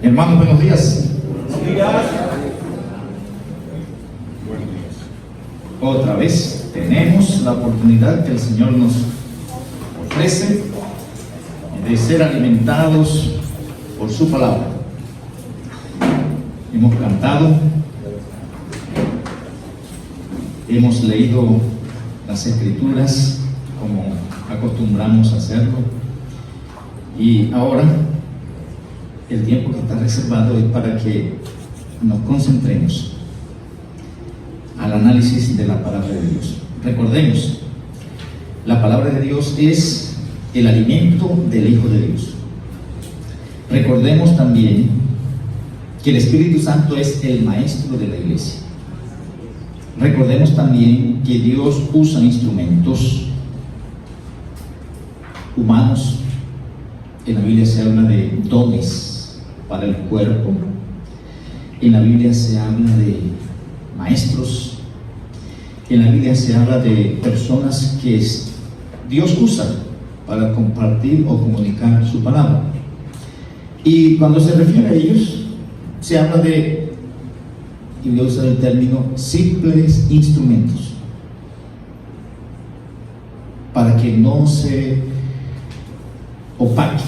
Hermanos, buenos días. Otra vez tenemos la oportunidad que el Señor nos ofrece de ser alimentados por su palabra. Hemos cantado, hemos leído las Escrituras como acostumbramos a hacerlo, y ahora el tiempo que está reservado es para que nos concentremos al análisis de la palabra de Dios. Recordemos, la palabra de Dios es el alimento del Hijo de Dios. Recordemos también que el Espíritu Santo es el maestro de la iglesia. Recordemos también que Dios usa instrumentos humanos. En la Biblia se habla de dones para el cuerpo. En la Biblia se habla de maestros. En la Biblia se habla de personas que Dios usa para compartir o comunicar su palabra. Y cuando se refiere a ellos, se habla de, y voy a usar el término, simples instrumentos, para que no se opaque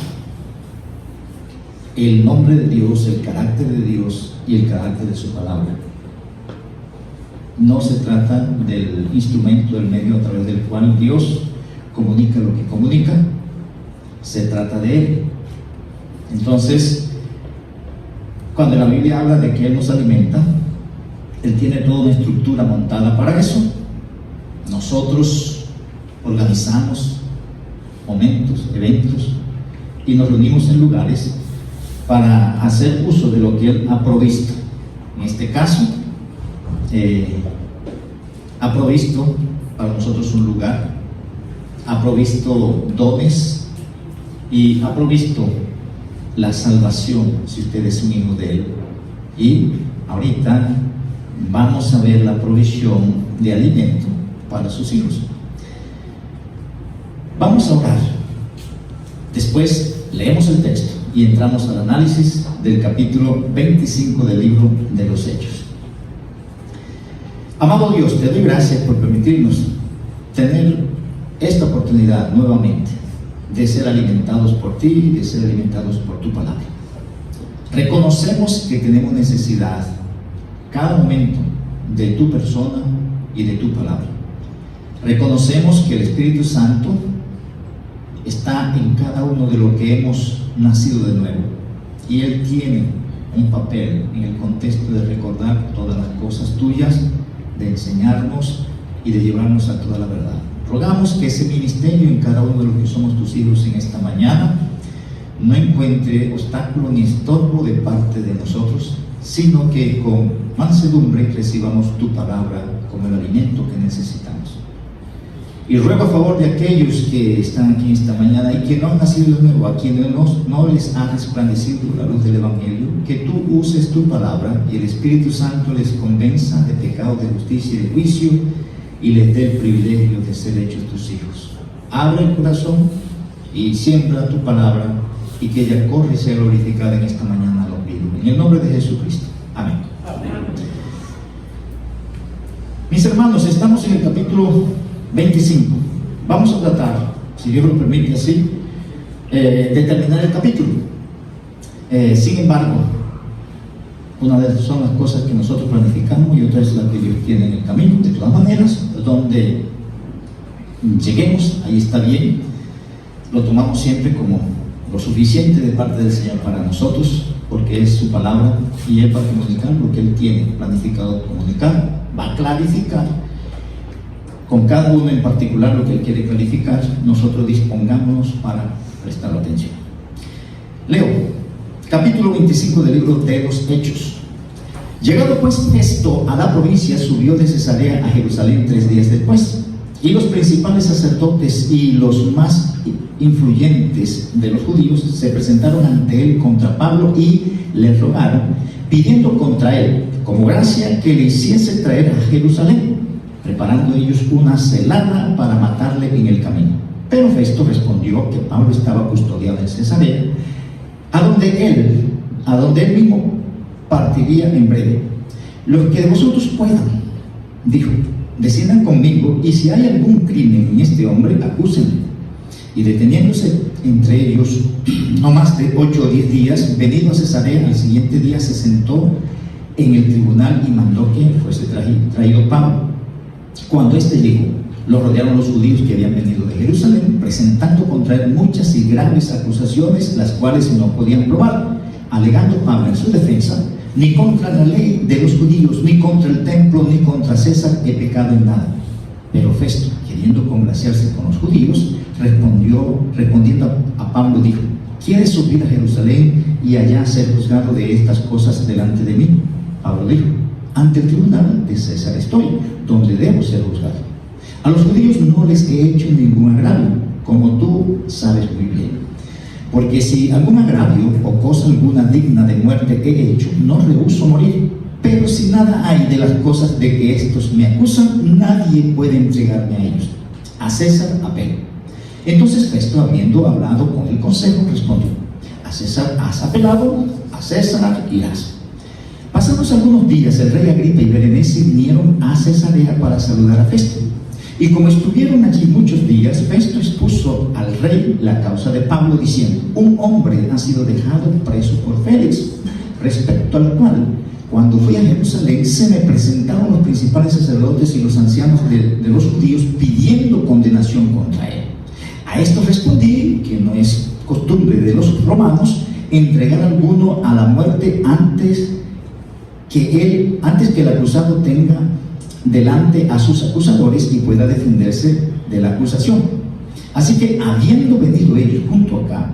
el nombre de Dios, el carácter de Dios y el carácter de su palabra. No se trata del instrumento, del medio a través del cual Dios comunica lo que comunica, se trata de Él. Entonces, cuando la Biblia habla de que Él nos alimenta, Él tiene toda una estructura montada para eso. Nosotros organizamos momentos, eventos, y nos reunimos en lugares para hacer uso de lo que Él ha provisto. En este caso, ha provisto para nosotros un lugar, ha provisto dones y ha provisto la salvación si usted es un hijo de Él. Y ahorita vamos a ver la provisión de alimento para sus hijos. Vamos a orar. Después leemos el texto y entramos al análisis del capítulo 25 del libro de los Hechos. Amado Dios, te doy gracias por permitirnos tener esta oportunidad nuevamente de ser alimentados por ti, de ser alimentados por tu palabra. Reconocemos que tenemos necesidad cada momento de tu persona y de tu palabra. Reconocemos que el Espíritu Santo está en cada uno de lo que hemos nacido de nuevo, y Él tiene un papel en el contexto de recordar todas las cosas tuyas, de enseñarnos y de llevarnos a toda la verdad. Rogamos que ese ministerio en cada uno de los que somos tus hijos en esta mañana no encuentre obstáculo ni estorbo de parte de nosotros, sino que con mansedumbre recibamos tu palabra como el alimento que necesitamos. Y ruego a favor de aquellos que están aquí esta mañana y que no han nacido de nuevo, a quienes no les ha resplandecido la luz del Evangelio, que tú uses tu palabra y el Espíritu Santo les convenza de pecado, de justicia y de juicio, y les dé el privilegio de ser hechos tus hijos. Abre el corazón y siembra tu palabra, y que ella corre y sea glorificada en esta mañana, lo pido en el nombre de Jesucristo. Amén. Amén. Mis hermanos, estamos en el capítulo 25. Vamos a tratar, si Dios lo permite así, de terminar el capítulo. Sin embargo, una de esas son las cosas que nosotros planificamos y otra es la que Dios tiene en el camino. De todas maneras, donde lleguemos, ahí está bien. Lo tomamos siempre como lo suficiente de parte del Señor para nosotros, porque es su palabra y Él va a comunicar lo que Él tiene planificado comunicar. Va a clarificar con cada uno en particular lo que Él quiere clarificar. Nosotros dispongámonos para prestar atención. Leo capítulo 25 del libro de los Hechos. Llegado pues Festo a la provincia, subió de Cesarea a Jerusalén 3 días después, y los principales sacerdotes y los más influyentes de los judíos se presentaron ante él contra Pablo y le rogaron, pidiendo contra él como gracia que le hiciese traer a Jerusalén, preparando ellos una celada para matarle en el camino. Pero Festo respondió que Pablo estaba custodiado en Cesarea, a donde él a donde él mismo partiría en breve. Los que de vosotros puedan, dijo, desciendan conmigo, y si hay algún crimen en este hombre, acúsenle. Y deteniéndose entre ellos no más de 8 o 10 días, venido a Cesarea, al siguiente día se sentó en el tribunal y mandó que fuese traído Pablo. Cuando éste llegó, lo rodearon los judíos que habían venido de Jerusalén, presentando contra él muchas y graves acusaciones, las cuales no podían probar, alegando Pablo en su defensa: ni contra la ley de los judíos, ni contra el templo, ni contra César he pecado en nada. Pero Festo, queriendo congraciarse con los judíos, respondiendo a Pablo, dijo: ¿quieres subir a Jerusalén y allá ser juzgado de estas cosas delante de mí? Pablo dijo: ante el tribunal de César estoy, donde debo ser juzgado. A los judíos no les he hecho ningún agravio, como tú sabes muy bien. Porque si algún agravio o cosa alguna digna de muerte he hecho, no rehúso morir. Pero si nada hay de las cosas de que estos me acusan, nadie puede entregarme a ellos. A César apelo. Entonces Festo, habiendo hablado con el consejo, respondió: a César has apelado, a César irás. Pasados algunos días, el rey Agripa y Berenice vinieron a Cesarea para saludar a Festo. Y como estuvieron allí muchos días, Festo expuso al rey la causa de Pablo, diciendo: un hombre ha sido dejado preso por Félix, respecto al cual, cuando fui a Jerusalén, se me presentaron los principales sacerdotes y los ancianos de los judíos pidiendo condenación contra él. A esto respondí que no es costumbre de los romanos entregar a alguno a la muerte antes que el acusado tenga delante a sus acusadores y pueda defenderse de la acusación. Así que, habiendo venido ellos junto acá,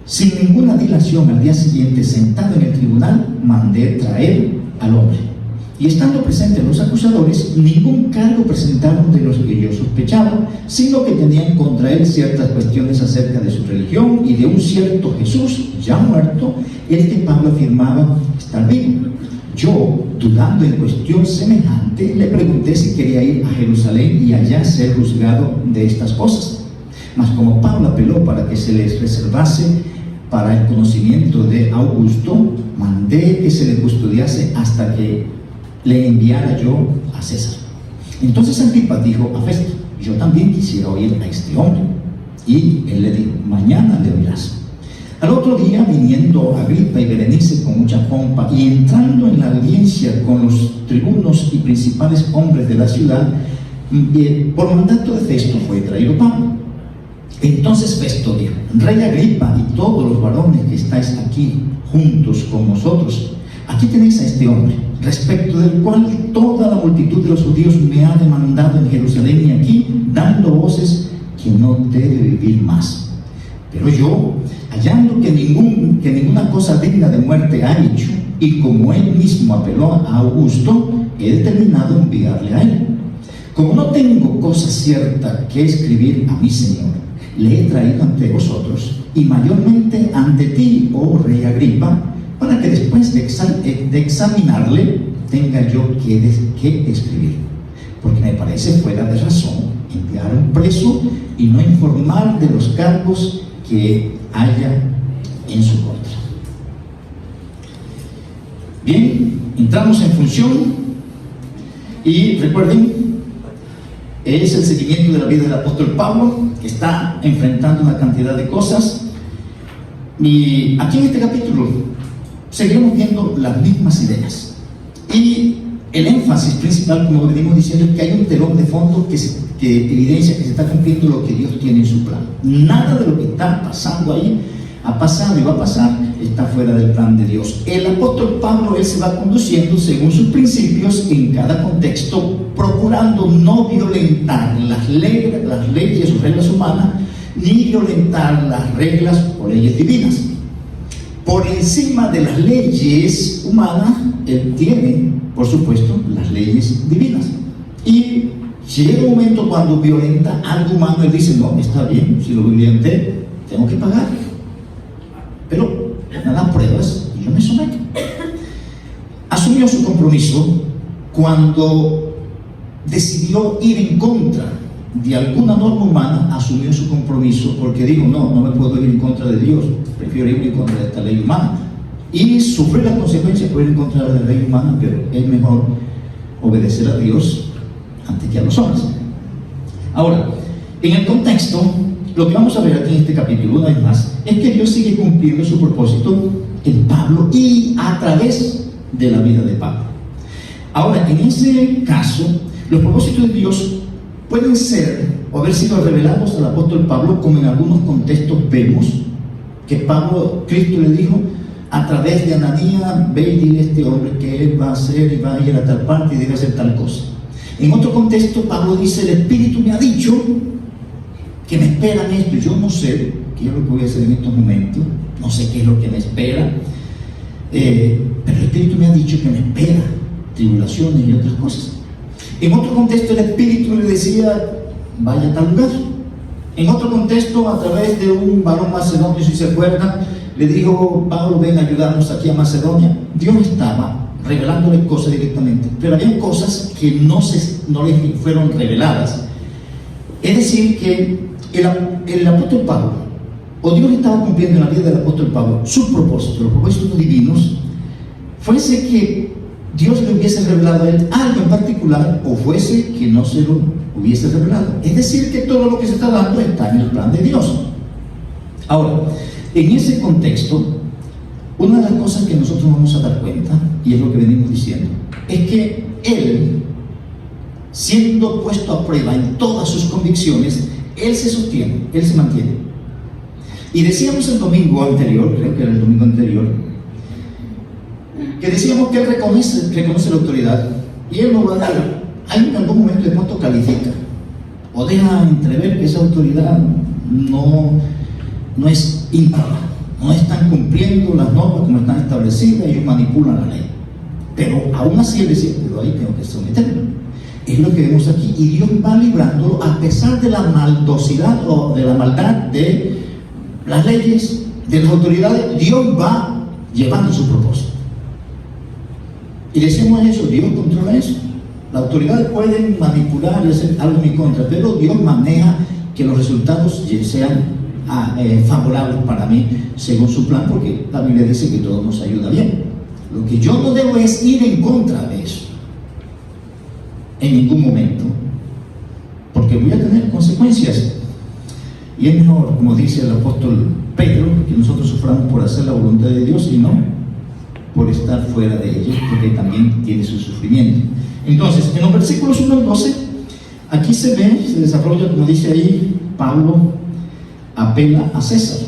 sin ninguna dilación, al día siguiente, sentado en el tribunal, mandé traer al hombre. Y estando presentes los acusadores, ningún cargo presentaron de los que yo sospechaba, sino que tenían contra él ciertas cuestiones acerca de su religión y de un cierto Jesús ya muerto, el que Pablo afirmaba estar vivo. Yo, dudando en cuestión semejante, le pregunté si quería ir a Jerusalén y allá ser juzgado de estas cosas. Mas como Pablo apeló para que se les reservase para el conocimiento de Augusto, mandé que se le custodiase hasta que le enviara yo a César. Entonces Agripa dijo a Festo: yo también quisiera oír a este hombre. Y él le dijo: mañana le oirás. Al otro día, viniendo Agripa y Berenice con mucha pompa y entrando en la audiencia con los tribunos y principales hombres de la ciudad, por mandato de Festo fue traído Pablo. Entonces Festo dijo: Rey Agripa y todos los varones que estáis aquí juntos con nosotros, aquí tenéis a este hombre, respecto del cual toda la multitud de los judíos me ha demandado en Jerusalén y aquí, dando voces que no debe vivir más. Pero yo, hallando que ninguna cosa digna de muerte ha hecho, y como él mismo apeló a Augusto, he determinado enviarle a él. Como no tengo cosa cierta que escribir a mi Señor, le he traído ante vosotros, y mayormente ante ti, oh Rey Agripa, para que después de examinarle, tenga yo que escribir. Porque me parece fuera de razón enviar a un preso y no informar de los cargos que haya en su contra. Bien, entramos en función y recuerden, es el seguimiento de la vida del apóstol Pablo, que está enfrentando una cantidad de cosas, y aquí en este capítulo seguiremos viendo las mismas ideas, y el énfasis principal, como venimos diciendo, es que hay un telón de fondo que evidencia que se está cumpliendo lo que Dios tiene en su plan. Nada de lo que está pasando ahí ha pasado y va a pasar, está fuera del plan de Dios. El apóstol Pablo, él se va conduciendo según sus principios en cada contexto, procurando no violentar las leyes o reglas humanas, ni violentar las reglas o leyes divinas. Por encima de las leyes humanas, él tiene, por supuesto, las leyes divinas. Y si llega un momento cuando violenta algo humano, él dice: no, está bien, si lo violenté, tengo que pagar. Pero me dan pruebas y yo me someto. Asumió su compromiso cuando decidió ir en contra de alguna norma humana. Asumió su compromiso porque dijo: no me puedo ir en contra de Dios, prefiero ir en contra de esta ley humana. y sufrir las consecuencias por ir en contra de la ley humana, pero es mejor obedecer a Dios antes que a los hombres. Ahora, en el contexto, lo que vamos a ver aquí en este capítulo, una vez más, es que Dios sigue cumpliendo su propósito en Pablo y a través de la vida de Pablo. Ahora, en ese caso, los propósitos de Dios pueden ser o haber sido revelados al apóstol Pablo, como en algunos contextos vemos que Cristo le dijo a través de Ananías: ve y dile a este hombre que él va a hacer y va a ir a tal parte y debe hacer tal cosa. En otro contexto, Pablo dice: el Espíritu me ha dicho que me esperan esto. Yo no sé qué es lo que voy a hacer en estos momentos, no sé qué es lo que me espera, pero el Espíritu me ha dicho que me espera tribulaciones y otras cosas. En otro contexto, el Espíritu le decía: vaya a tal lugar. En otro contexto, a través de un varón macedonio, si se acuerdan, le dijo: Pablo, ven a ayudarnos aquí a Macedonia. Dios estaba revelándole cosas directamente, pero había cosas que no le fueron reveladas. Es decir, que el apóstol Pablo, o Dios estaba cumpliendo en la vida del apóstol Pablo sus propósitos, los propósitos divinos, fuese que Dios le hubiese revelado a él algo en particular, o fuese que no se lo hubiese revelado. Es decir, que todo lo que se está dando está en el plan de Dios. Ahora, en ese contexto, una de las cosas que nosotros vamos a dar cuenta, y es lo que venimos diciendo, es que él, siendo puesto a prueba en todas sus convicciones, él se sostiene, él se mantiene. Y decíamos el domingo anterior, creo que era el domingo anterior, que decíamos que él reconoce la autoridad, y él no va a dar, en algún momento de pronto califica o deja entrever que esa autoridad no es íntegra, no están cumpliendo las normas como están establecidas, ellos manipulan la ley. Pero aún así él decía: pero ahí tengo que someterme. Es lo que vemos aquí, y Dios va librándolo a pesar de la maldosidad o de la maldad de las leyes, de las autoridades. Dios va llevando su propósito. Y decimos eso: Dios controla eso. Las autoridades pueden manipular y hacer algo en mi contra, pero Dios maneja que los resultados sean favorables para mí según su plan, porque la Biblia dice que todo nos ayuda bien. Lo que yo no debo es ir en contra de eso en ningún momento, porque voy a tener consecuencias. Y es mejor, como dice el apóstol Pedro, que nosotros suframos por hacer la voluntad de Dios y no por estar fuera de ella, porque también tiene su sufrimiento. Entonces, en los versículos 1 al 12, aquí se desarrolla, como dice ahí, Pablo apela a César,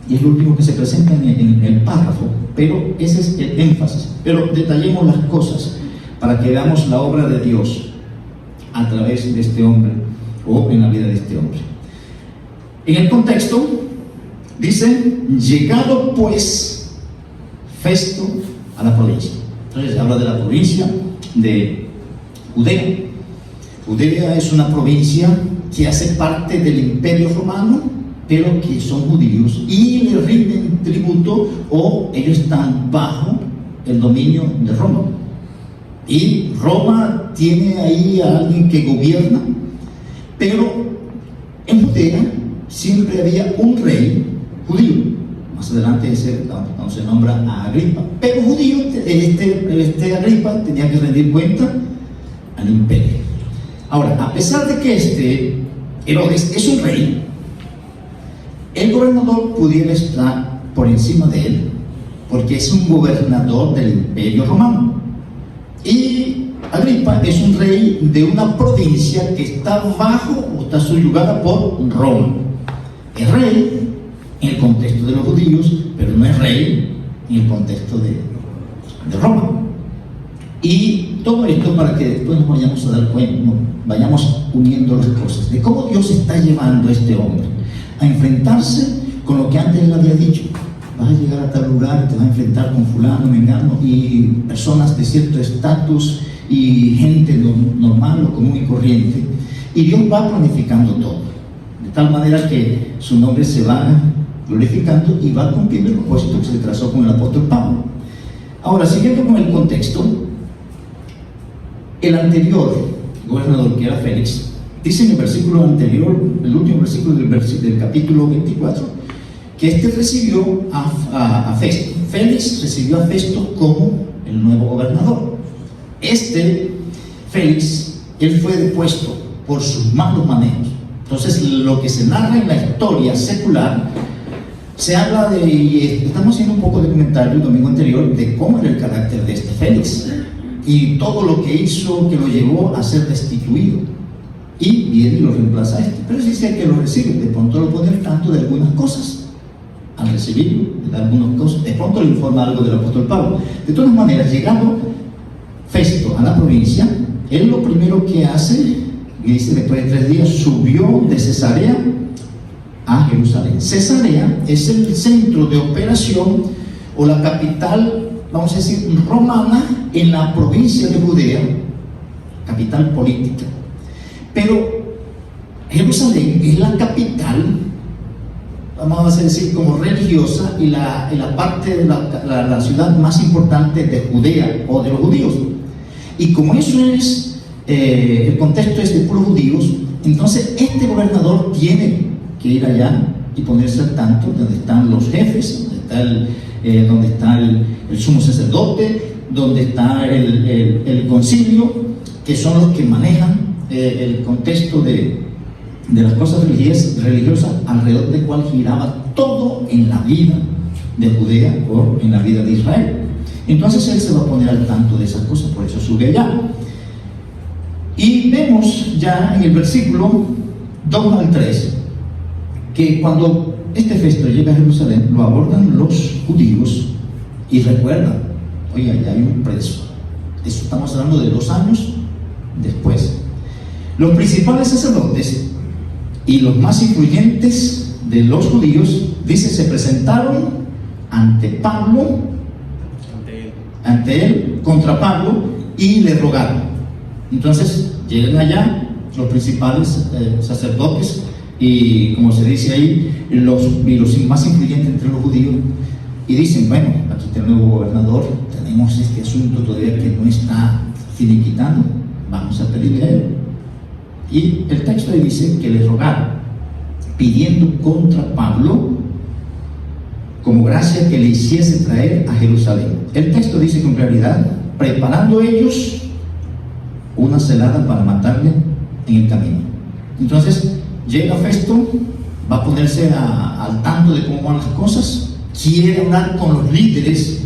y es lo último que se presenta en el párrafo, pero ese es el énfasis. Pero detallemos las cosas para que veamos la obra de Dios a través de este hombre, o en la vida de este hombre. En el contexto dice: llegado pues Festo a la provincia. Entonces habla de la provincia de Judea. Judea es una provincia que hace parte del Imperio Romano, pero que son judíos y le rinden tributo, o ellos están bajo el dominio de Roma. Y Roma tiene ahí a alguien que gobierna, pero en Judea siempre había un rey judío. Más adelante cuando se nombra a Agripa, pero judío, este Agripa tenía que rendir cuenta al imperio. Ahora, a pesar de que Herodes es un rey, el gobernador pudiera estar por encima de él, porque es un gobernador del Imperio Romano. Y Agripa es un rey de una provincia que está bajo o está subyugada por Roma. Es rey en el contexto de los judíos, pero no es rey en el contexto de Roma. Y todo esto para que después nos vayamos a dar cuenta, vayamos uniendo las cosas de cómo Dios está llevando a este hombre a enfrentarse con lo que antes él había dicho: vas a llegar a tal lugar y te vas a enfrentar con fulano, mengano, y personas de cierto estatus y gente normal o común y corriente. Y Dios va planificando todo, de tal manera que su nombre se va glorificando y va cumpliendo el propósito que se trazó con el apóstol Pablo. Ahora, siguiendo con el contexto, el anterior gobernador, que era Félix, dice en el versículo anterior, el último versículo del capítulo 24, que recibió a Festo. Félix recibió a Festo como el nuevo gobernador. Félix, él fue depuesto por sus malos manejos. Entonces, lo que se narra en la historia secular, se habla de, y estamos haciendo un poco de comentario el domingo anterior, de cómo era el carácter de este Félix y todo lo que hizo que lo llevó a ser destituido. Y viene y lo reemplaza a pero dice que lo recibe, de pronto lo pone al tanto de algunas cosas. Al recibirlo, de algunas cosas, de pronto le informa algo del apóstol Pablo. De todas maneras, llegando Festo a la provincia, él lo primero que hace, y dice, después de 3 días, subió de Cesarea a Jerusalén. Cesarea es el centro de operación o la capital, vamos a decir, romana en la provincia de Judea, capital política. Pero Jerusalén es la capital, vamos a decir, como religiosa y la parte de la ciudad más importante de Judea o de los judíos. Y como eso es, el contexto es de puros judíos, entonces este gobernador tiene que ir allá y ponerse al tanto de donde están los jefes, donde está el sumo sacerdote, donde está el concilio, que son los que manejan el contexto de las cosas religiosas alrededor del cual giraba todo en la vida de Judea o en la vida de Israel. Entonces él se va a poner al tanto de esas cosas, por eso sube allá. Y vemos ya en el versículo 2 al 3 que cuando este Festo llega a Jerusalén, lo abordan los judíos y recuerdan, oye, allá hay un preso. Eso estamos hablando de 2 años después. Los principales sacerdotes y los más influyentes de los judíos, dice, se presentaron ante Pablo, ante él, contra Pablo, y le rogaron. Entonces llegan allá los principales sacerdotes y, como se dice ahí, los más influyentes entre los judíos, y dicen, bueno, aquí está el nuevo gobernador, tenemos este asunto todavía que no está finiquitando, vamos a pedirle a él. Y el texto dice que le rogaron, pidiendo contra Pablo como gracia que le hiciese traer a Jerusalén. El texto dice con claridad, preparando ellos una celada para matarle en el camino. Entonces llega Festo, va a ponerse al tanto de cómo van las cosas, quiere hablar con los líderes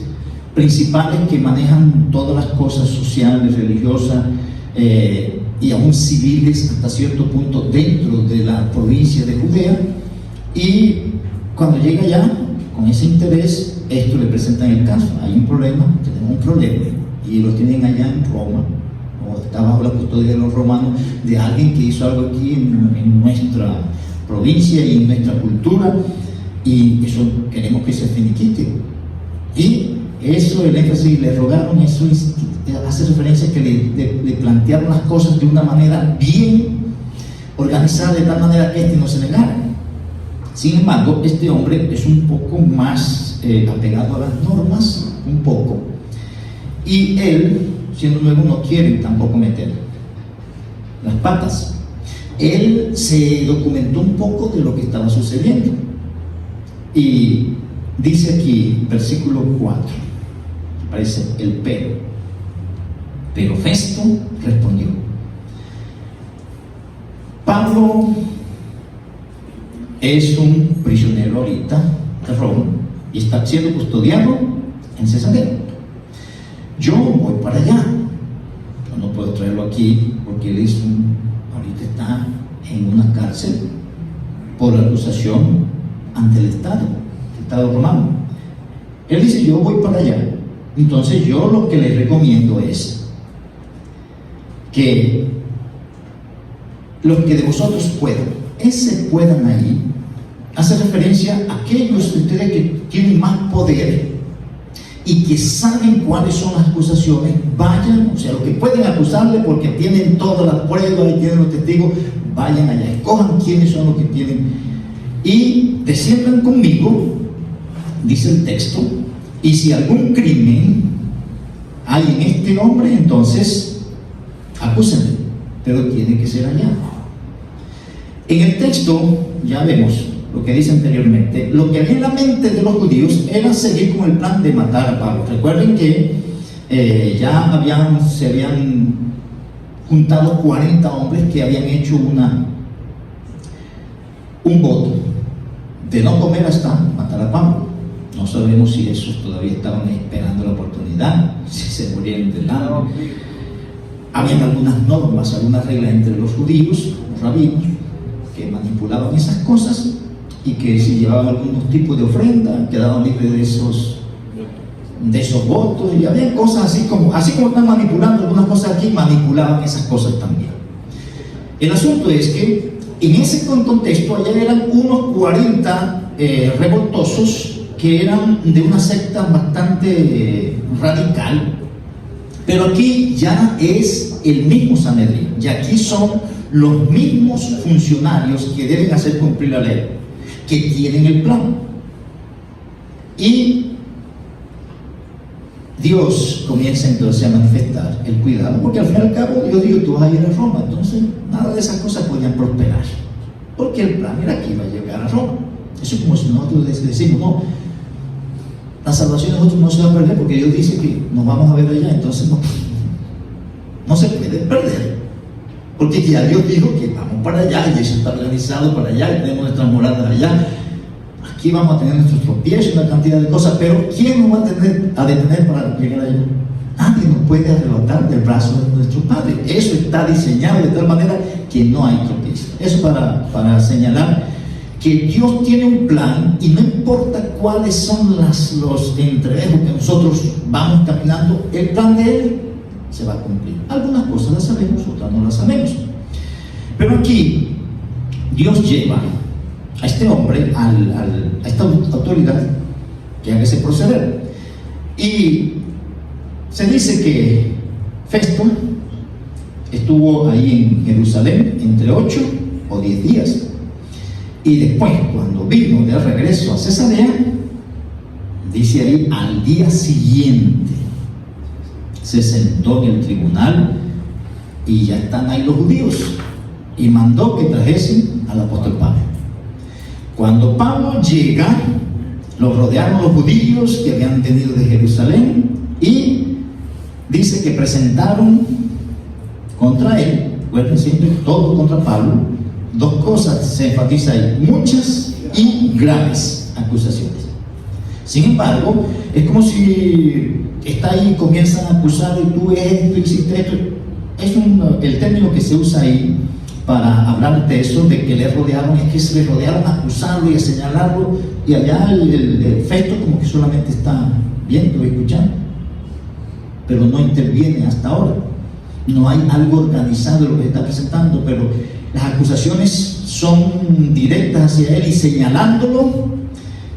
principales que manejan todas las cosas sociales, religiosas, y aún civiles hasta cierto punto dentro de la provincia de Judea. Y cuando llega allá, con ese interés, esto le presentan el caso. Hay un problema, tenemos un problema, y lo tienen allá en Roma, o está bajo la custodia de los romanos, de alguien que hizo algo aquí en nuestra provincia y en nuestra cultura, y eso queremos que se finiquite. Y eso, el énfasis, le rogaron, eso hace referencia a que le plantearon las cosas de una manera bien organizada, de tal manera que no se negara. Sin embargo, este hombre es un poco más apegado a las normas, un poco, y él, siendo nuevo, no quiere tampoco meter las patas. Él se documentó un poco de lo que estaba sucediendo, y dice aquí, versículo 4, aparece el pero Festo respondió, Pablo es un prisionero ahorita de Roma y está siendo custodiado en Cesarea. Yo voy para allá, yo no puedo traerlo aquí porque él ahorita está en una cárcel por acusación ante el Estado romano. Él dice, yo voy para allá. Entonces yo lo que les recomiendo es que los que de vosotros puedan ahí, hace referencia a aquellos de ustedes que tienen más poder y que saben cuáles son las acusaciones, vayan, o sea, los que pueden acusarle porque tienen todas las pruebas y tienen los testigos, vayan allá, escojan quiénes son los que tienen y desciendan conmigo, dice el texto, y si algún crimen hay en este hombre, entonces acúsenle, pero tiene que ser allá. En el texto ya vemos lo que dice anteriormente, lo que había en la mente de los judíos era seguir con el plan de matar a Pablo. Recuerden que se habían juntado 40 hombres que habían hecho un voto de no comer hasta matar a Pablo. No sabemos si esos todavía estaban esperando la oportunidad, si se murieron del hambre. Habían algunas normas, algunas reglas entre los judíos, los rabinos, que manipulaban esas cosas, y que si llevaban algún tipo de ofrenda quedaban libres de esos votos. Y había cosas así como están manipulando algunas cosas aquí, manipulaban esas cosas también. El asunto es que en ese contexto allá eran unos 40 revoltosos que eran de una secta bastante radical, pero aquí ya es el mismo Sanedrín, y aquí son los mismos funcionarios que deben hacer cumplir la ley, que tienen el plan. Y Dios comienza entonces a manifestar el cuidado, porque al fin y al cabo Dios dijo: tú vas a ir a Roma. Entonces nada de esas cosas podían prosperar, porque el plan era que iba a llegar a Roma. Eso es como si nosotros decimos: no, la salvación de nosotros no se va a perder, porque Dios dice que nos vamos a ver allá. Entonces no se puede perder, porque ya Dios dijo que vamos para allá, y eso está organizado para allá, y tenemos nuestras moradas allá. Aquí vamos a tener nuestros tropiezos y una cantidad de cosas, pero ¿quién nos va a detener para llegar allá? Nadie nos puede arrebatar del brazo de nuestro Padre. Eso está diseñado de tal manera que no hay tropiezo. Eso para señalar que Dios tiene un plan, y no importa cuáles son los entrevejos que nosotros vamos caminando, el plan de Él se va a cumplir. Algunas cosas las sabemos, otras no las sabemos. Pero aquí Dios lleva a este hombre, a esta autoridad, que haga ese proceder. Y se dice que Festo estuvo ahí en Jerusalén entre 8 o 10 días. Y después, cuando vino de regreso a Cesarea, dice ahí, al día siguiente se sentó en el tribunal, y ya están ahí los judíos, y mandó que trajesen al apóstol Pablo. Cuando Pablo llega, lo rodearon los judíos que habían venido de Jerusalén, y dice que presentaron contra él, recuerden siempre, todo contra Pablo. Dos cosas se enfatiza ahí: muchas y graves acusaciones. Sin embargo, es como si está ahí y comienzan a acusar: y tú esto, hiciste esto. Es el término que se usa ahí para hablar de eso, de que le rodearon, es que se le rodearon a acusarlo y a señalarlo, y allá el Festo como que solamente está viendo y escuchando, pero no interviene hasta ahora. No hay algo organizado de lo que se está presentando, pero las acusaciones son directas hacia él y señalándolo,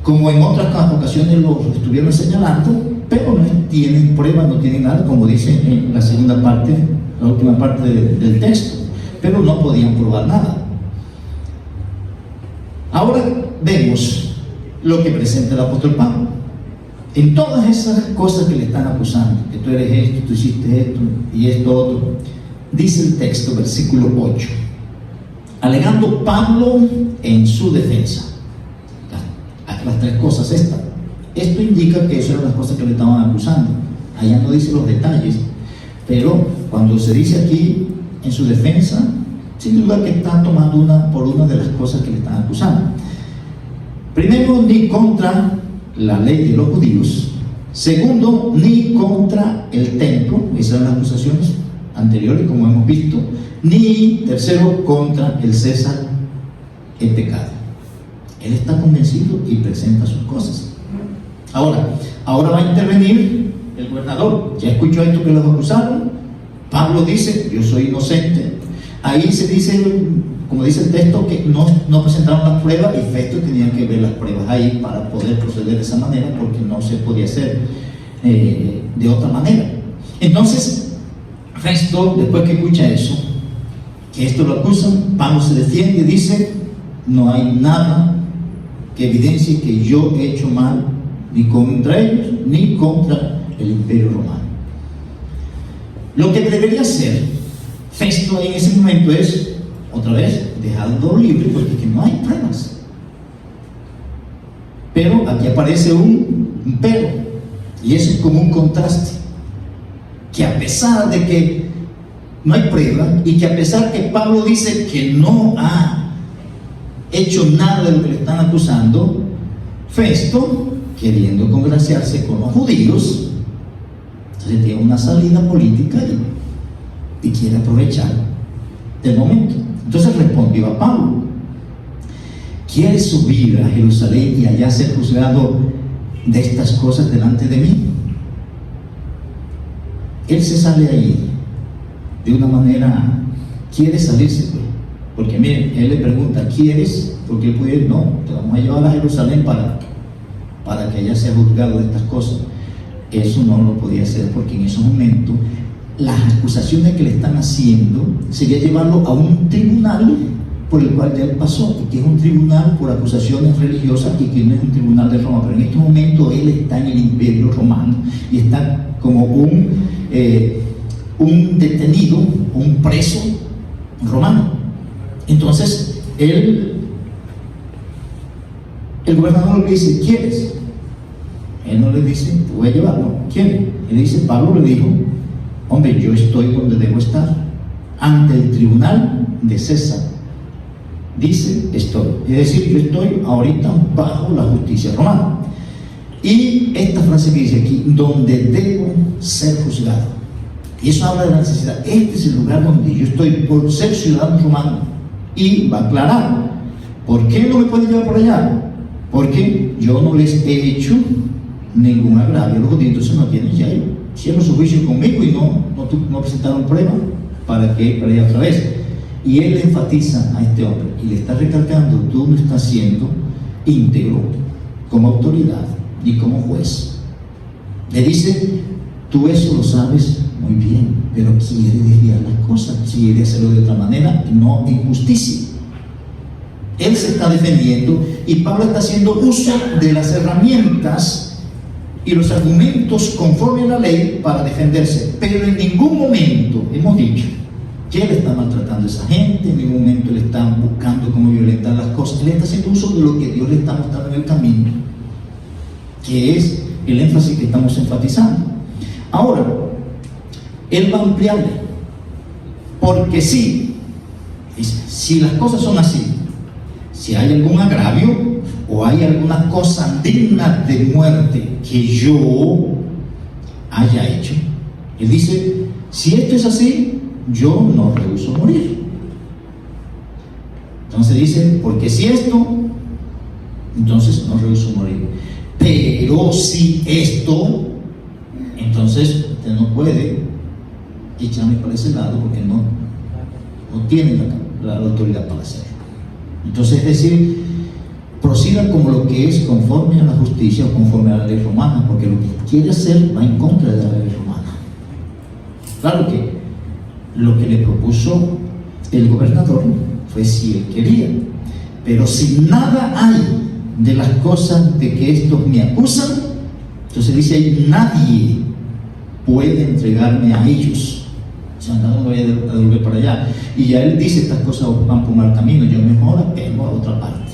como en otras ocasiones lo estuvieron señalando, pero no tienen pruebas, no tienen nada, como dice en la segunda parte, la última parte del texto, pero no podían probar nada. Ahora vemos lo que presenta el apóstol Pablo. En todas esas cosas que le están acusando, que tú eres esto, tú hiciste esto y esto otro, dice el texto, versículo 8, alegando Pablo en su defensa. Las tres cosas estas. Esto indica que esas eran las cosas que le estaban acusando. Allá no dice los detalles, pero cuando se dice aquí en su defensa, sin duda que está tomando una de las cosas que le están acusando. Primero, ni contra la ley de los judíos. Segundo, ni contra el templo. Esas eran las acusaciones anteriores, como hemos visto. Ni, tercero, contra el César el pecado. Él está convencido y presenta sus cosas. Ahora va a intervenir el gobernador. Ya escuchó esto que los acusaron. Pablo dice: yo soy inocente. Ahí se dice, como dice el texto, que no presentaron las pruebas, y Festo tenía que ver las pruebas ahí para poder proceder de esa manera, porque no se podía hacer de otra manera. Entonces Festo, después que escucha eso, que esto lo acusan, Pablo se defiende y dice: no hay nada que evidencie que yo he hecho mal, ni contra ellos, ni contra el Imperio Romano. Lo que debería hacer Festo en ese momento es, otra vez, dejarlo libre, porque no hay pruebas. Pero aquí aparece un pero, y eso es como un contraste, que a pesar de que no hay prueba, y que a pesar que Pablo dice que no ha hecho nada de lo que le están acusando, Festo, queriendo congraciarse con los judíos, entonces tiene una salida política y quiere aprovechar del momento. Entonces respondió a Pablo: ¿quieres subir a Jerusalén y allá ser juzgado de estas cosas delante de mí? Él se sale ahí de una manera, quiere salirse, porque miren, él le pregunta: ¿quieres? Porque él puede decir: no, te vamos a llevar a Jerusalén para que allá sea juzgado de estas cosas. Eso no lo podía hacer, porque en esos momentos las acusaciones que le están haciendo sería llevarlo a un tribunal por el cual ya él pasó, y que es un tribunal por acusaciones religiosas, y que no es un tribunal de Roma. Pero en este momento él está en el Imperio Romano y está como un detenido, un preso romano. Entonces el gobernador le dice: ¿quieres? Él no le dice: te voy a llevar, no, ¿quiere? Él dice: Pablo le dijo: hombre, yo estoy donde debo estar, ante el tribunal de César. Dice: estoy. Es decir, yo estoy ahorita bajo la justicia romana. Y esta frase que dice aquí: donde debo ser juzgado. Y eso habla de la necesidad. Este es el lugar donde yo estoy por ser ciudadano romano. Y va a aclarar: ¿por qué no me puede llevar por allá? Porque yo no les he hecho ningún agravio a los judíos. Entonces no tienen, ya hicieron su juicio conmigo y no presentaron prueba para ir para allá otra vez. Y él enfatiza a este hombre y le está recalcando: tú no estás siendo íntegro como autoridad y como juez. Le dice: tú eso lo sabes muy bien, pero quiere desviar las cosas, quiere hacerlo de otra manera, no en justicia. Él se está defendiendo, y Pablo está haciendo uso de las herramientas y los argumentos conforme a la ley para defenderse. Pero en ningún momento hemos dicho que él está maltratando a esa gente, en ningún momento le están buscando cómo violentar las cosas. Él está haciendo uso de lo que Dios le está mostrando en el camino, que es el énfasis que estamos enfatizando. Ahora, él va a ampliarle, porque si las cosas son así, si hay algún agravio o hay alguna cosa digna de muerte que yo haya hecho, él dice: si esto es así, yo no rehúso morir. Entonces dice: porque si esto, entonces no rehúso morir. Pero si esto, entonces usted no puede echarme para ese lado, porque no tiene la autoridad para hacerlo. Entonces, es decir, proceda como lo que es conforme a la justicia o conforme a la ley romana, porque lo que quiere hacer va en contra de la ley romana. Claro que lo que le propuso el gobernador fue si él quería, pero si nada hay de las cosas de que estos me acusan, entonces dice ahí: nadie puede entregarme a ellos. O sea, no me voy a devolver para allá. Y ya él dice: estas cosas van por mal camino, yo mejor apelo a otra parte,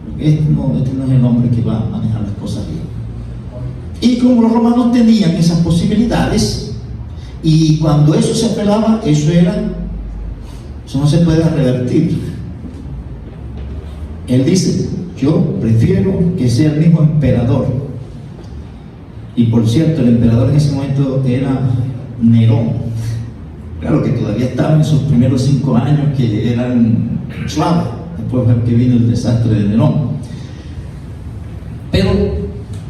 porque este no es el hombre que va a manejar las cosas bien. Y como los romanos tenían esas posibilidades, y cuando eso se apelaba, eso no se puede revertir. Él dice: yo prefiero que sea el mismo emperador. Y por cierto, el emperador en ese momento era Nerón. Claro que todavía estaba en sus primeros 5 años, que eran suaves, después que vino el desastre de Nerón. Pero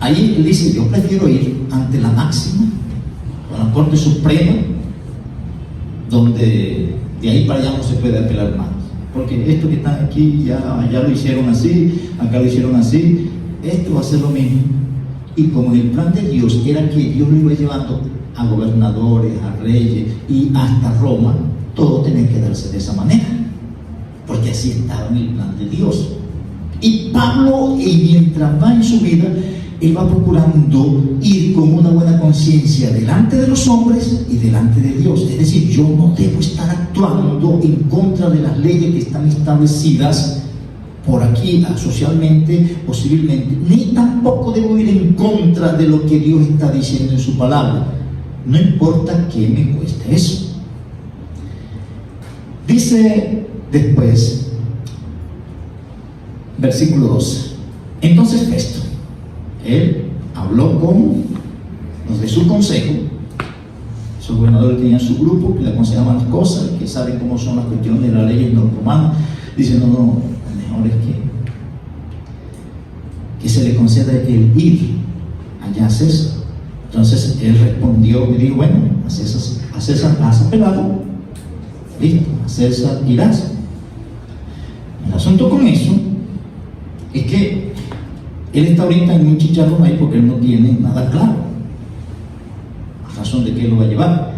ahí él dice: yo prefiero ir ante la máxima, con la Corte Suprema, donde de ahí para allá no se puede apelar más. Porque esto que están aquí ya lo hicieron así, acá lo hicieron así, esto va a ser lo mismo. Y como el plan de Dios era que Dios lo iba llevando a gobernadores, a reyes y hasta Roma, todo tenía que darse de esa manera, porque así estaba en el plan de Dios. Y Pablo, mientras va en su vida, él va procurando ir con una buena conciencia delante de los hombres y delante de Dios. Es decir, yo no debo estar actuando en contra de las leyes que están establecidas por aquí, socialmente o civilmente, ni tampoco debo ir en contra de lo que Dios está diciendo en su palabra. No importa qué me cueste eso. Dice después, versículo 12, entonces Festo, él habló con los de su consejo. Esos gobernadores tenían su grupo que le aconsejaban las cosas, que saben cómo son las cuestiones de la ley en los romanos. Dicen, no, lo mejor es que se le conceda el ir allá a César. Entonces él respondió y dijo, bueno, a César has apelado, listo, a César irás. El asunto con eso es que él está ahorita en un chicharrón ahí porque él no tiene nada claro, a razón de que él lo va a llevar.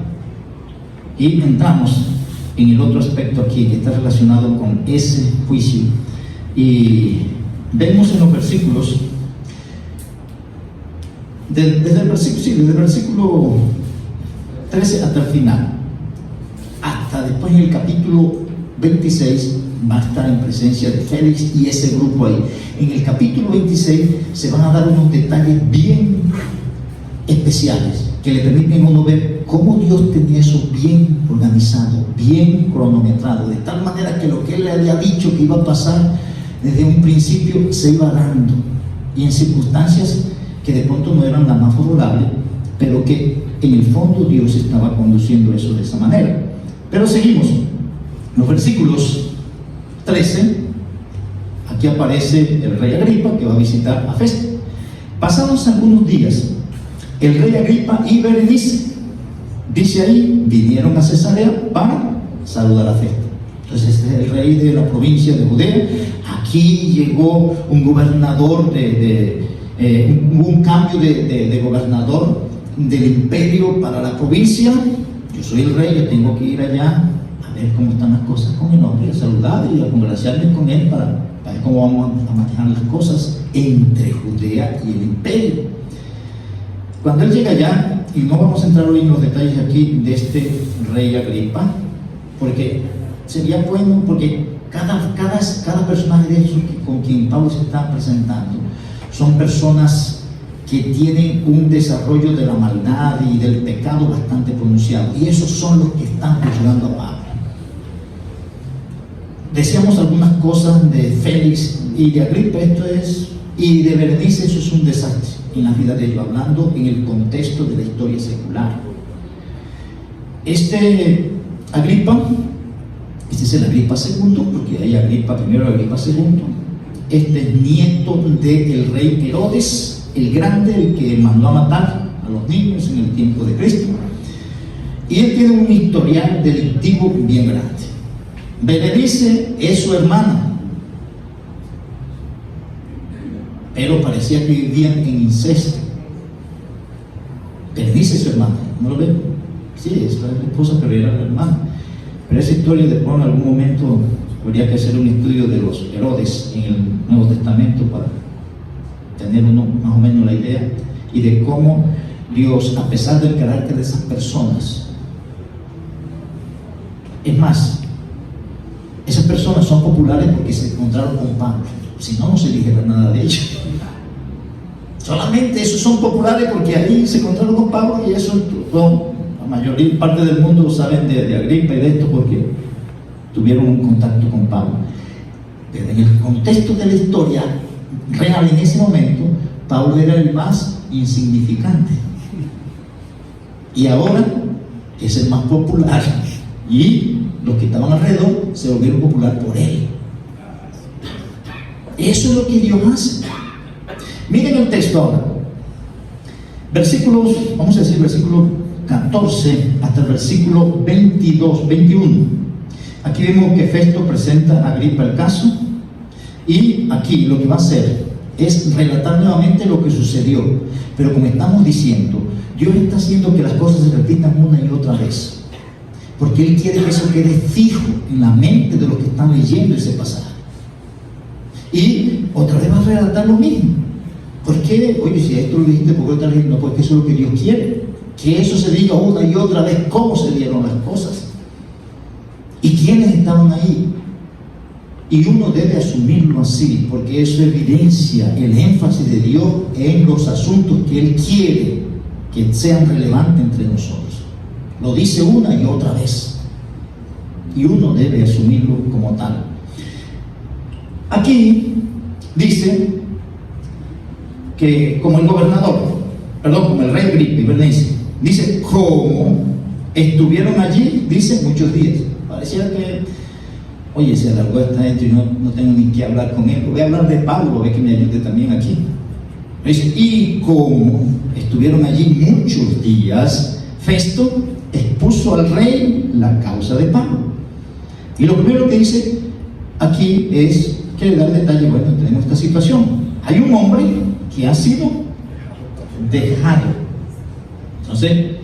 Y entramos en el otro aspecto aquí que está relacionado con ese juicio, y vemos en los versículos desde el versículo 13 hasta el final, hasta después en el capítulo 26 va a estar en presencia de Félix y ese grupo ahí. En el capítulo 26 se van a dar unos detalles bien especiales que le permiten a uno ver cómo Dios tenía eso bien organizado, bien cronometrado, de tal manera que lo que Él le había dicho que iba a pasar desde un principio se iba dando, y en circunstancias que de pronto no eran las más favorables, pero que en el fondo Dios estaba conduciendo eso de esa manera. Pero seguimos, los versículos 13, aquí aparece el rey Agripa que va a visitar a Festo. Pasados algunos días, el rey Agripa y Berenice, dice ahí, vinieron a Cesarea para saludar a Festo. Entonces este es el rey de la provincia de Judea. Aquí llegó un gobernador hubo un cambio de gobernador del imperio para la provincia. Yo soy el rey, yo tengo que ir allá a ver cómo están las cosas con el hombre, a saludar y a congraciarme con él para ver cómo vamos a manejar las cosas entre Judea y el imperio. Cuando él llega allá, y no vamos a entrar hoy en los detalles aquí de este rey Agripa, porque sería bueno, porque cada personaje de esos con quien Pablo se está presentando son personas que tienen un desarrollo de la maldad y del pecado bastante pronunciado, y esos son los que están juzgando a Pablo. Decíamos algunas cosas de Félix y de Agripa, y de Berenice, eso es un desastre en la vida de ellos, hablando en el contexto de la historia secular. Agripa, este es el Agripa II, porque hay Agripa primero y Agripa II. Este es nieto del rey Herodes el Grande, el que mandó a matar a los niños en el tiempo de Cristo. Y él tiene un historial delictivo bien grande. Berenice es su hermana, pero parecía que vivían en incesto. Berenice es su hermana, ¿no lo ven? Sí, es la esposa, pero era la hermana. Pero esa historia, de pronto, en algún momento habría que hacer un estudio de los Herodes en el Nuevo Testamento para tener uno más o menos la idea, y de cómo Dios, a pesar del carácter de esas personas, es más, esas personas son populares porque se encontraron con Pablo. Si no, no se dijera nada de ellos. Solamente esos son populares porque ahí se encontraron con Pablo, y eso, bueno, la mayoría parte del mundo saben de Agripa y de esto porque tuvieron un contacto con Pablo. Pero en el contexto de la historia real, en ese momento, Pablo era el más insignificante, y ahora es el más popular, y los que estaban alrededor se volvieron popular por él. Eso es lo que Dios hace. Miren el texto ahora, versículos, vamos a decir versículo 14 hasta el versículo 22, 21. Aquí vemos que Festo presenta a Agripa el caso, y aquí lo que va a hacer es relatar nuevamente lo que sucedió. Pero como estamos diciendo, Dios está haciendo que las cosas se repitan una y otra vez, porque Él quiere que eso quede fijo en la mente de los que están leyendo ese pasaje. Y otra vez va a relatar lo mismo. ¿Por qué? Oye, si esto lo dijiste, ¿por qué lo estás leyendo? Porque eso es lo que Dios quiere, que eso se diga una y otra vez cómo se dieron las cosas y quiénes estaban ahí Y uno debe asumirlo así, porque eso evidencia el énfasis de Dios en los asuntos que Él quiere que sean relevantes entre nosotros. Lo dice una y otra vez, y uno debe asumirlo como tal. Aquí dice que como el como el rey Agripa, Berenice, dice, como estuvieron allí, dice, muchos días. Parecía que, oye, se alargó esta gente y no tengo ni que hablar con él. Voy a hablar de Pablo, a ver que me ayude también aquí. Dice, y como estuvieron allí muchos días, Festo expuso al rey la causa de Pablo. Y lo primero que dice aquí es que le da el detalle, bueno, tenemos esta situación. Hay un hombre que ha sido dejado. Entonces,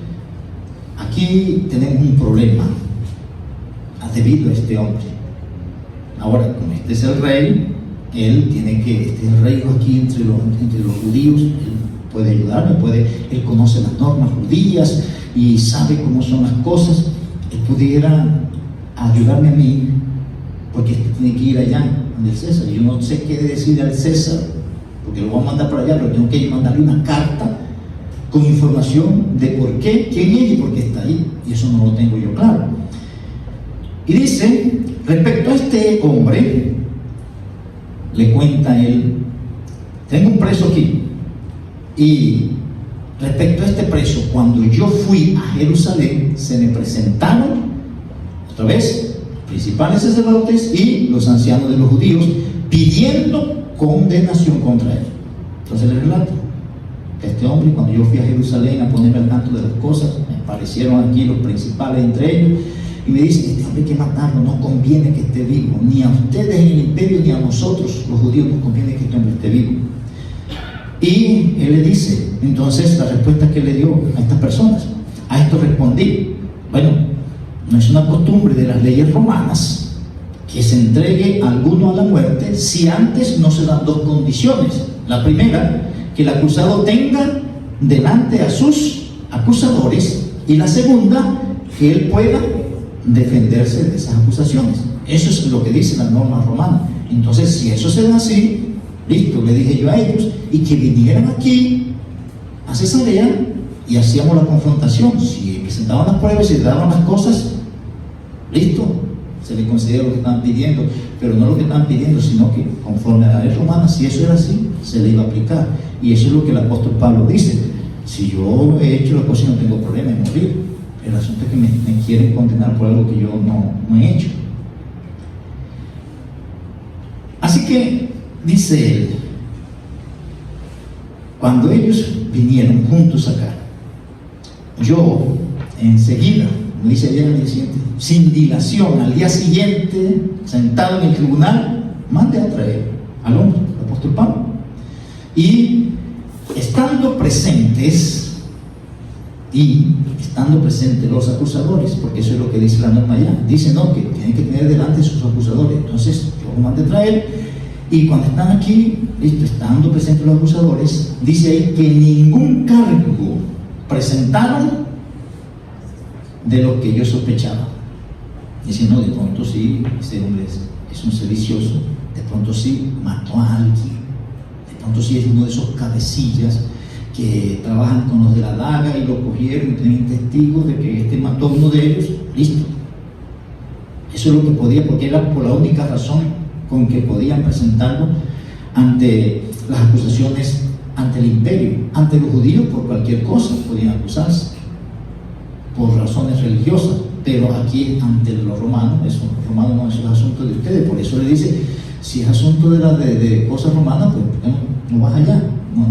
aquí tenemos un problema debido a este hombre. Ahora, como este es el rey, él tiene que, este es el rey aquí entre los judíos, él puede ayudarme, él conoce las normas judías y sabe cómo son las cosas. Él pudiera ayudarme a mí, porque este tiene que ir allá donde el César. Yo no sé qué decirle al César, porque lo voy a mandar para allá, pero tengo que mandarle una carta con información de por qué, quién es y por qué está ahí. Y eso no lo tengo yo claro. Y dice, respecto a este hombre, le cuenta él, tengo un preso aquí, y respecto a este preso, cuando yo fui a Jerusalén, se me presentaron otra vez los principales sacerdotes y los ancianos de los judíos pidiendo condenación contra él. Entonces le relato que este hombre, cuando yo fui a Jerusalén a ponerme al tanto de las cosas, me aparecieron aquí los principales entre ellos y me dicen, este hombre hay que matarlo, no conviene que esté vivo, ni a ustedes en el imperio ni a nosotros los judíos nos conviene que este hombre esté vivo. Y él le dice, entonces la respuesta que le dio a estas personas, a esto respondí, bueno, no es una costumbre de las leyes romanas que se entregue a alguno a la muerte si antes no se dan dos condiciones. La primera, que el acusado tenga delante a sus acusadores, y la segunda, que él pueda defenderse de esas acusaciones. Eso es lo que dice la norma romana. Entonces, si eso se da así, listo, le dije yo a ellos, y que vinieran aquí a Cesarea y hacíamos la confrontación. Si presentaban las pruebas y se daban las cosas, listo, se le considera lo que estaban pidiendo, pero no lo que estaban pidiendo, sino que conforme a la ley romana, si eso era así, se le iba a aplicar. Y eso es lo que el apóstol Pablo dice: si yo he hecho la cosa y no tengo problema en morir, el asunto es que me quieren condenar por algo que yo no he hecho. Así que dice él, cuando ellos vinieron juntos acá, yo enseguida, como dice ayer al día siguiente, sin dilación, al día siguiente, sentado en el tribunal, mandé a traer al hombre, al apóstol Pablo. Y estando presentes los acusadores, porque eso es lo que dice la norma allá, dice no, que tienen que tener delante sus acusadores. Entonces yo lo mandé a traer, y cuando están aquí, listo, estando presentes los acusadores, dice ahí que ningún cargo presentaron de lo que yo sospechaba. Dice, no, de pronto sí, este hombre es un sedicioso, de pronto sí mató a alguien, de pronto sí es uno de esos cabecillas que trabajan con los de la daga y lo cogieron y tienen testigos de que este mató a uno de ellos. Listo, eso es lo que podía, porque era por la única razón con que podían presentarlo ante las acusaciones ante el imperio. Ante los judíos por cualquier cosa podían acusarse, por razones religiosas, pero aquí ante los romanos, eso, los romanos no es asunto de ustedes. Por eso le dice, si es asunto de cosas romanas, pues no vas allá. No,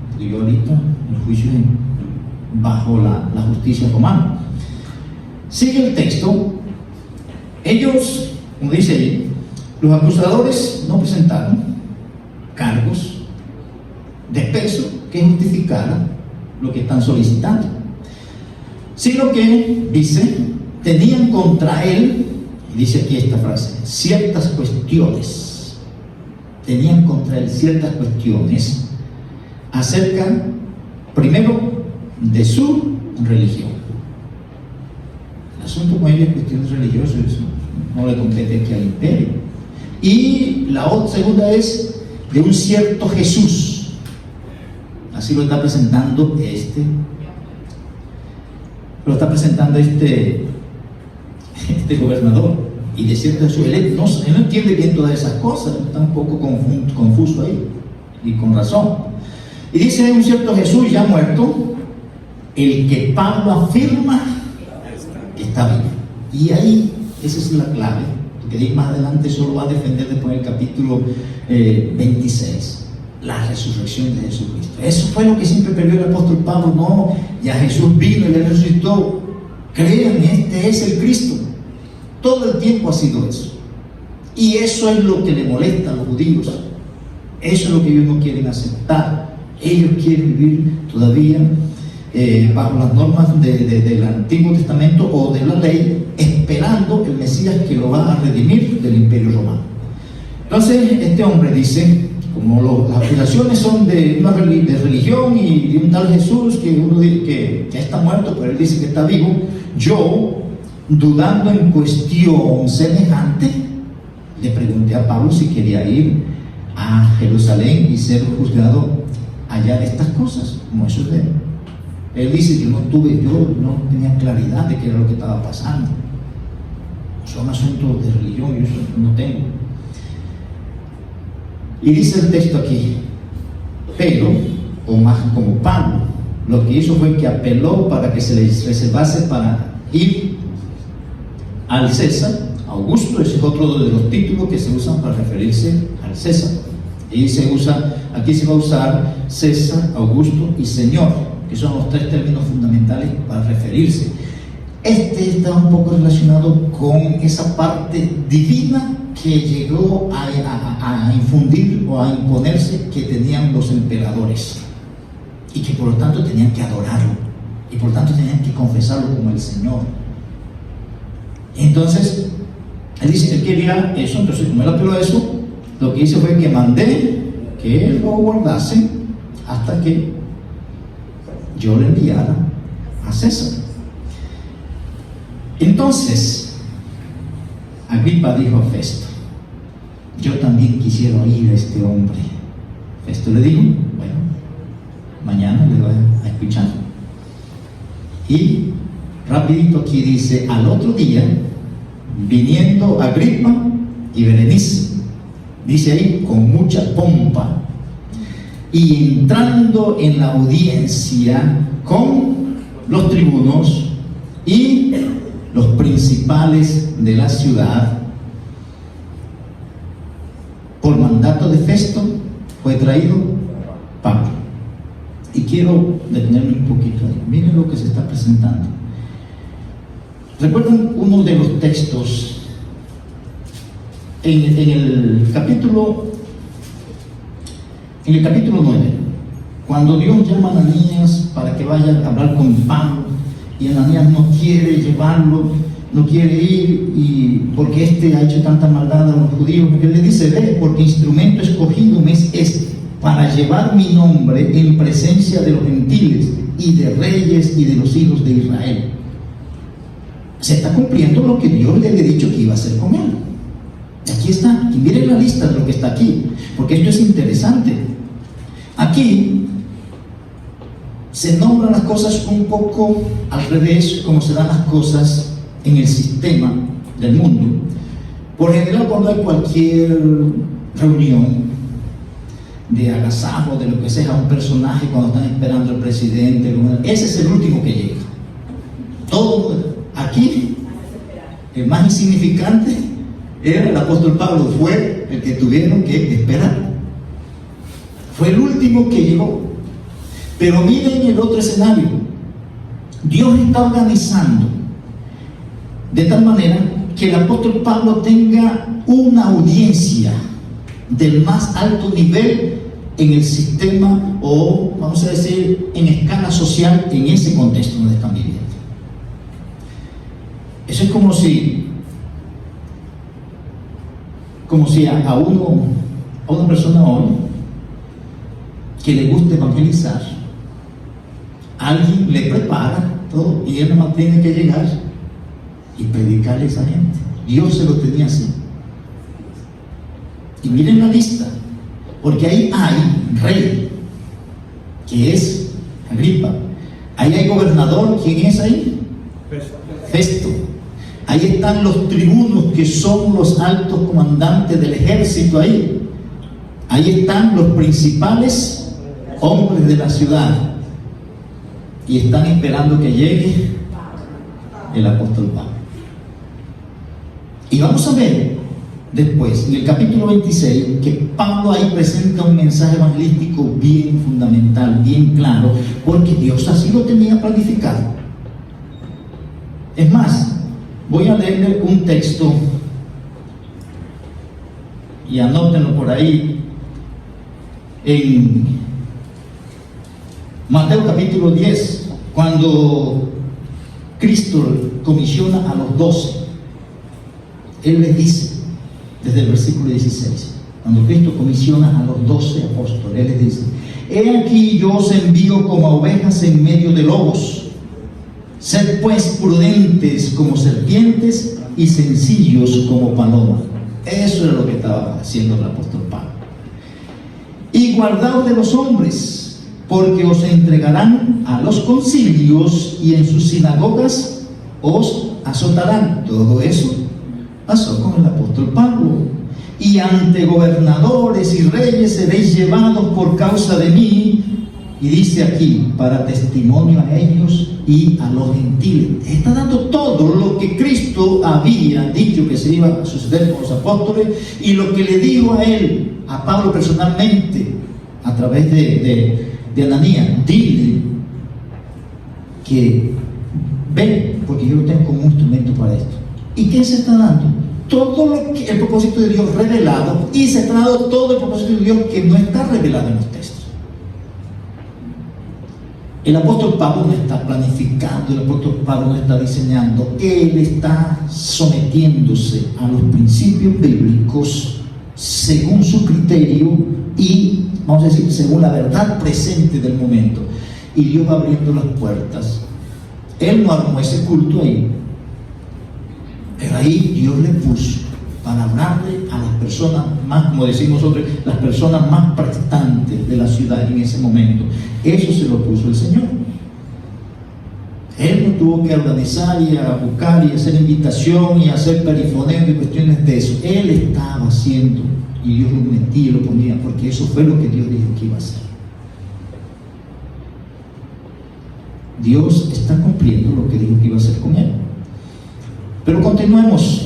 porque yo ahorita el juicio es bajo la justicia romana. Sigue el texto. Ellos, como dice ahí, los acusadores no presentaron cargos de peso que justificaran lo que están solicitando, sino que dice, tenían contra él, y dice aquí esta frase, ciertas cuestiones, tenían contra él ciertas cuestiones acerca, primero, de su religión. El asunto con ellos es cuestiones religiosas, no le compete aquí al imperio. Y la segunda es de un cierto Jesús. Así lo está presentando este gobernador. Y de cierto Jesús, él no entiende bien todas esas cosas, está un poco confuso ahí, y con razón. Y dice un cierto Jesús ya muerto, el que Pablo afirma que está vivo. Y ahí, esa es la clave, porque ahí más adelante solo va a defender después del capítulo 26, la resurrección de Jesucristo. Eso fue lo que siempre peleó el apóstol Pablo. No, ya Jesús vino y le resucitó. Crean, este es el Cristo. Todo el tiempo ha sido eso. Y eso es lo que le molesta a los judíos. Eso es lo que ellos no quieren aceptar. Ellos quieren vivir todavía bajo las normas del Antiguo Testamento o de la ley, esperando el Mesías que lo va a redimir del Imperio Romano. Entonces este hombre dice, como las acusaciones son de religión y de un tal Jesús que uno dice que ya está muerto, pero él dice que está vivo, yo, dudando en cuestión semejante, le pregunté a Pablo si quería ir a Jerusalén y ser juzgado allá de estas cosas, como eso es de él. Él dice, yo no tenía claridad de qué era lo que estaba pasando. Son asuntos de religión, yo eso no tengo. Y dice el texto aquí, pero, o más como Pablo, lo que hizo fue que apeló para que se les reservase para ir al César, Augusto. Ese es otro de los títulos que se usan para referirse al César. Y aquí se va a usar César, Augusto y Señor, que son los tres términos fundamentales para referirse. Este está un poco relacionado con esa parte divina que llegó a infundir o a imponerse que tenían los emperadores, y que por lo tanto tenían que adorarlo, y por lo tanto tenían que confesarlo como el Señor. Entonces, él dice que él quería eso. Entonces, como él apeló a eso, lo que hice fue que mandé que él lo guardase hasta que yo le enviara a César. Entonces, Agripa dijo a Festo, yo también quisiera oír a este hombre. Festo le dijo, bueno, mañana le voy a escuchar. Y rapidito aquí dice, al otro día, viniendo Agripa y Berenice, dice ahí, con mucha pompa, y entrando en la audiencia con los tribunos y los principales de la ciudad, por mandato de Festo fue traído Pablo. Y quiero detenerme un poquito ahí. Miren lo que se está presentando. ¿Recuerdan uno de los textos en el capítulo 9, cuando Dios llama a Ananías para que vaya a hablar con Pablo, y Ananías no quiere llevarlo, no quiere ir, y porque ha hecho tanta maldad a los judíos? Él le dice, ve, porque instrumento escogido me es este, para llevar mi nombre en presencia de los gentiles y de reyes y de los hijos de Israel. Se está cumpliendo lo que Dios le había dicho que iba a hacer con él. Aquí está, y miren la lista de lo que está aquí, porque esto es interesante. Aquí se nombran las cosas un poco al revés, como se dan las cosas en el sistema del mundo. Por general, cuando hay cualquier reunión de agasajo, de lo que sea, un personaje, cuando están esperando al presidente, ese es el último que llega. Todo aquí, el más insignificante era el apóstol Pablo, fue el que tuvieron que esperar. Fue el último que llegó. Pero miren el otro escenario. Dios está organizando de tal manera que el apóstol Pablo tenga una audiencia del más alto nivel en el sistema, o vamos a decir en escala social, en ese contexto donde están viviendo. Eso es como si a una persona hoy que le gusta evangelizar, alguien le prepara todo y él nomás tiene que llegar. y predicarle a esa gente. Dios se lo tenía así. Y miren la lista, porque ahí hay rey, que es Agripa. Ahí hay gobernador, ¿quién es ahí? Festo. Ahí están los tribunos, que son los altos comandantes del ejército ahí. Ahí están los principales hombres de la ciudad. Y están esperando que llegue el apóstol Pablo. Y vamos a ver después, en el capítulo 26, que Pablo ahí presenta un mensaje evangelístico bien fundamental, bien claro, porque Dios así lo tenía planificado. Es más, voy a leerle un texto y anótenlo por ahí en Mateo capítulo 10, cuando Cristo comisiona a los 12. Él les dice, desde el versículo 16, cuando Cristo comisiona a los 12 apóstoles, Él les dice: he aquí yo os envío como a ovejas en medio de lobos. Sed pues prudentes como serpientes y sencillos como palomas. Eso era lo que estaba haciendo el apóstol Pablo. Y guardaos de los hombres, porque os entregarán a los concilios y en sus sinagogas os azotarán. Todo eso pasó con el apóstol Pablo. Y ante gobernadores y reyes seréis llevados por causa de mí. Y dice aquí, para testimonio a ellos y a los gentiles. Está dando todo lo que Cristo había dicho que se iba a suceder con los apóstoles, y lo que le dijo a él, a Pablo personalmente, a través de Ananías: dile que ven, porque yo lo tengo como un instrumento para esto. ¿Y qué se está dando? Todo lo que el propósito de Dios revelado, y se está dando todo el propósito de Dios que no está revelado en los textos. El apóstol Pablo no está planificando, el apóstol Pablo no está diseñando, él está sometiéndose a los principios bíblicos según su criterio y, vamos a decir, según la verdad presente del momento. Y Dios va abriendo las puertas. Él no armó ese culto ahí, pero ahí Dios le puso para hablarle a las personas más, como decimos nosotros, las personas más prestantes de la ciudad en ese momento. Eso se lo puso el Señor. Él no tuvo que organizar y a buscar y hacer invitación y hacer perifoneo y cuestiones de eso. Él estaba haciendo, y Dios lo metía y lo ponía, porque eso fue lo que Dios dijo que iba a hacer. Dios está cumpliendo lo que dijo que iba a hacer con él. Pero continuemos.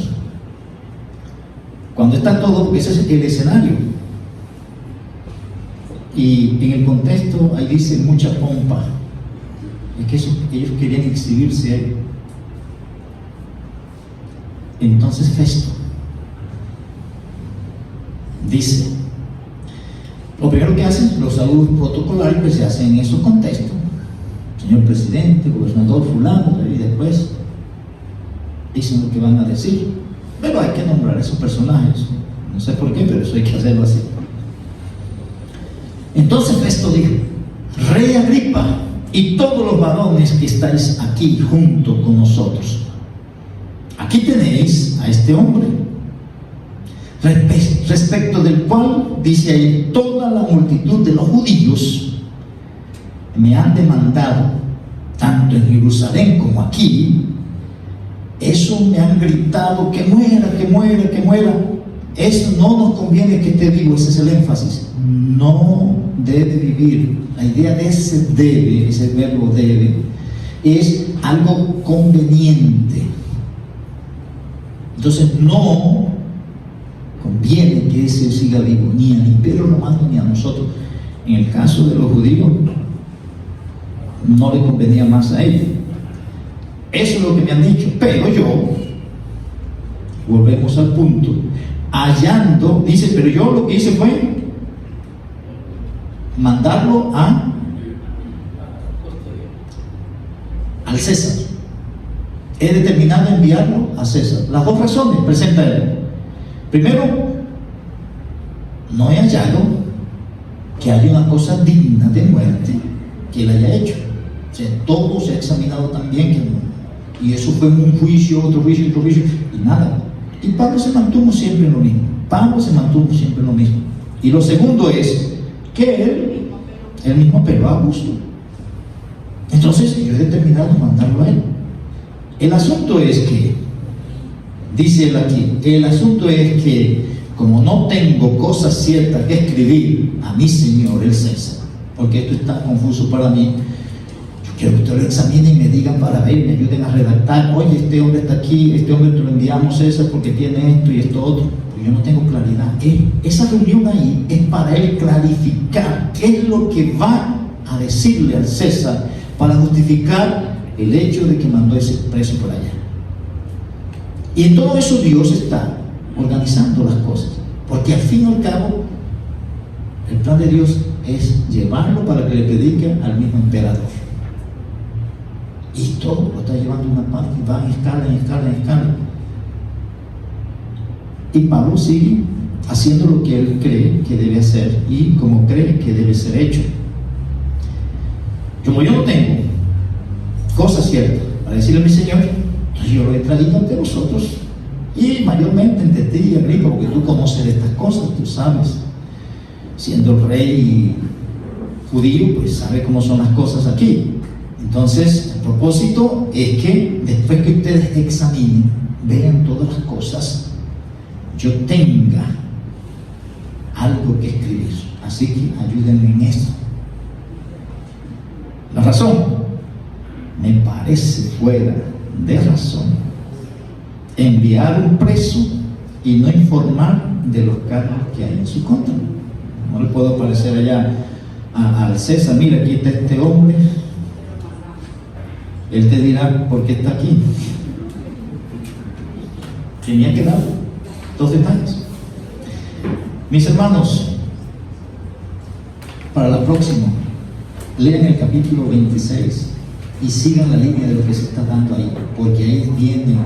Cuando está todo, porque ese es el escenario, y en el contexto ahí dice mucha pompa, es que ellos querían exhibirse ahí. Entonces Festo dice, lo primero que hacen, los saludos protocolares que se hacen en esos contextos: señor presidente, gobernador fulano, y después dicen lo que van a decir. Pero hay que nombrar a esos personajes. No sé por qué, pero eso hay que hacerlo así. Entonces Festo dijo: Rey Agripa y todos los varones que estáis aquí junto con nosotros, aquí tenéis a este hombre, respecto del cual, dice ahí, toda la multitud de los judíos me han demandado, tanto en Jerusalén como aquí. Eso me han gritado: que muera, que muera, que muera. Eso no nos conviene que esté vivo. Ese es el énfasis. No debe vivir. La idea de ese debe, ese verbo debe, es algo conveniente. Entonces no conviene que ese siga vivo, ni al Imperio Romano ni a nosotros. En el caso de los judíos, no le convenía más a ellos. Eso es lo que me han dicho. Pero yo, volvemos al punto, hallando, dice, pero yo lo que hice fue mandarlo al César. He determinado enviarlo a César. Las dos razones presenta él. Primero, no he hallado que haya una cosa digna de muerte que él haya hecho. O sea, todo se ha examinado también que no. Y eso fue un juicio, otro juicio, y nada. Y Pablo se mantuvo siempre en lo mismo. Pablo se mantuvo siempre en lo mismo. Y lo segundo es que él mismo pegó a Augusto. Entonces yo he determinado mandarlo a él. El asunto es que, dice él aquí, el asunto es que como no tengo cosas ciertas que escribir a mi señor el César, porque esto está confuso para mí, yo quiero que ustedes lo examinen y me digan para ver, me ayuden a redactar. Oye, este hombre está aquí, este hombre te lo enviamos, César, porque tiene esto y esto otro. Pero yo no tengo claridad. Esa reunión ahí es para él clarificar qué es lo que va a decirle al César para justificar el hecho de que mandó ese preso por allá. Y en todo eso Dios está organizando las cosas, porque al fin y al cabo el plan de Dios es llevarlo para que le predique al mismo emperador, y todo lo está llevando una parte, va en escala, en escala, en escala, y Pablo sigue haciendo lo que él cree que debe hacer y como cree que debe ser hecho. Como yo no tengo cosas ciertas para decirle a mi Señor, entonces yo lo he traído ante vosotros, y mayormente ante ti, Agripa, porque tú conoces estas cosas, tú sabes, siendo el rey judío, pues sabe cómo son las cosas aquí. Entonces el propósito es que después que ustedes examinen, vean todas las cosas, yo tenga algo que escribir. Así que ayúdenme en esto. La razón, me parece fuera de razón enviar un preso y no informar de los cargos que hay en su contra. No le puedo aparecer allá al César, mira, aquí está este hombre, él te dirá por qué está aquí. Tenía que dar dos detalles. Mis hermanos, para la próxima, lean el capítulo 26 y sigan la línea de lo que se está dando ahí, porque ahí viene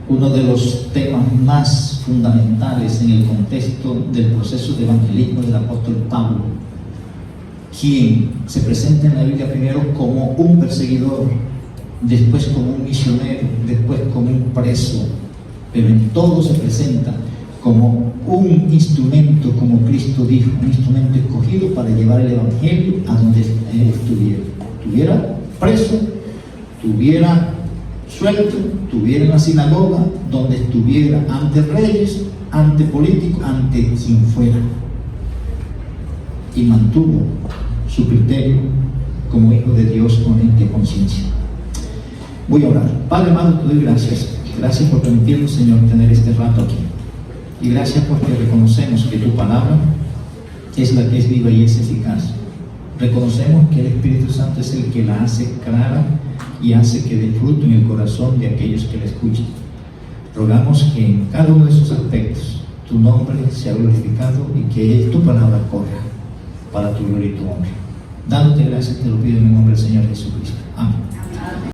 uno de los temas más fundamentales en el contexto del proceso de evangelismo del apóstol Pablo, quien se presenta en la Biblia primero como un perseguidor, después como un misionero, después como un preso, pero en todo se presenta como un instrumento, como Cristo dijo, un instrumento escogido para llevar el evangelio a donde él estuviera preso, estuviera suelto, estuviera en la sinagoga, donde estuviera, ante reyes, ante políticos, ante quien fuera, y mantuvo su criterio como hijo de Dios con limpia conciencia. Voy a orar. Padre amado, te doy gracias por permitirnos, Señor, tener este rato aquí, y gracias porque reconocemos que tu palabra es la que es viva y es eficaz. Reconocemos que el Espíritu Santo es el que la hace clara y hace que dé fruto en el corazón de aquellos que la escuchan. Rogamos que en cada uno de esos aspectos tu nombre sea glorificado y que tu palabra corra para tu gloria y tu honra. Dándote gracias te lo pido en el nombre del Señor Jesucristo. Amén.